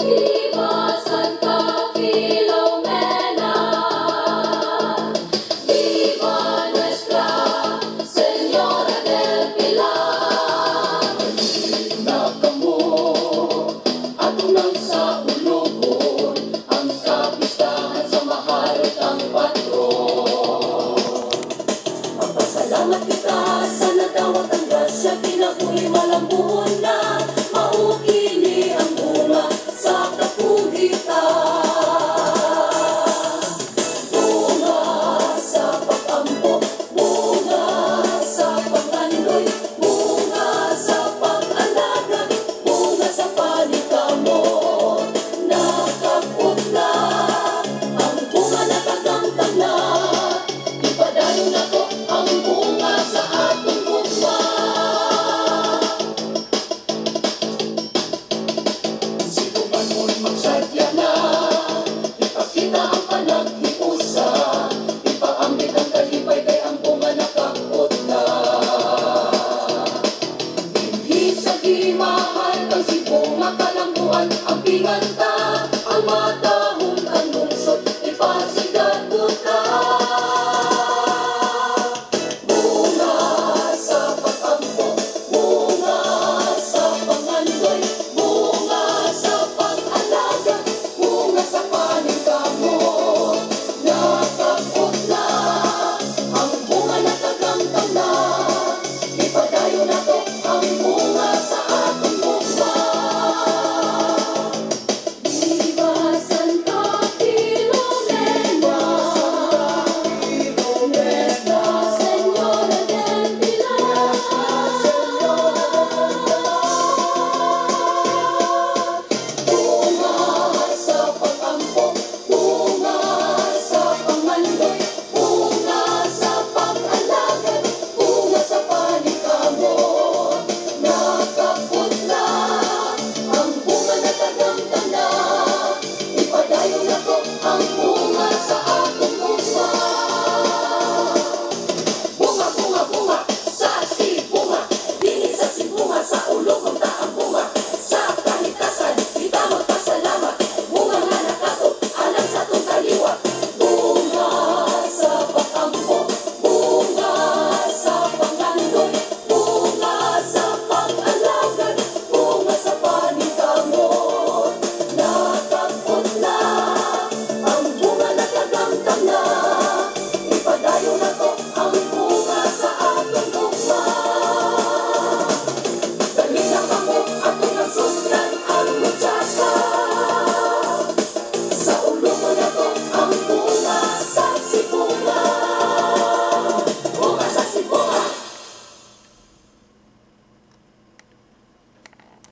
Viva Santa Filomena, viva Nuestra Señora del Pilar. Nakamo atunang sa ulugon, ang kapistahan sa maharot ang patron. Magpasalamat kita sa nadawat ang grasya, kinabuhi malambuhon na maukili ang bunga sa kapugitan. Bunga sa pag-ampo, bunga sa pag-andoy, bunga sa pag-alaga, bunga sa panikamot. Nakaputla ang bunga na tagamtang na, ipadayo na ko ang bunga sa atong gugma. Sinuman mo'y magsadya na, ipakita ang panaghiusa, ipaambit ang kalipay kay ang bunga nakaputla. Hindi sa gimahal kang si bunga kalambuan, ang pinganta, ang matahong ang lungsod, ipasigat ko ka. Bunga sa pag-ampo, bunga sa pangandoy, bunga sa pag-alaga, bunga sa paningkamot. Nakaputla ang bunga na tagamtang na, ipadayo na to ang bunga sa atong gugma. Viva Santa Filomena, Nuestra Señora del Pilar. Bunga sa pag-ampo, bunga sa pangandoy, bunga sa pag-alaga, bunga sa panikamot. Nakaputla ang bunga na tagamtang na, ipadayo na ko ang bunga sa atong gugma. Bunga, bunga, bunga, sa sibunga, dini sa sibunga, sa ulog ang taang bunga, sa kalikasan, kita magpasalamat, bunga nga nakato, alam sa tong kaliwa. Bunga sa pag-ampo, bunga sa pangandoy, bunga sa pag-alaga, bunga sa panikamot. Nakaputla ang bunga na tagamtang na, ipadayo na ko ang bunga sa atong gugma. Dali na kamo atong nasundran ang mutsaka, sa ulo mo na to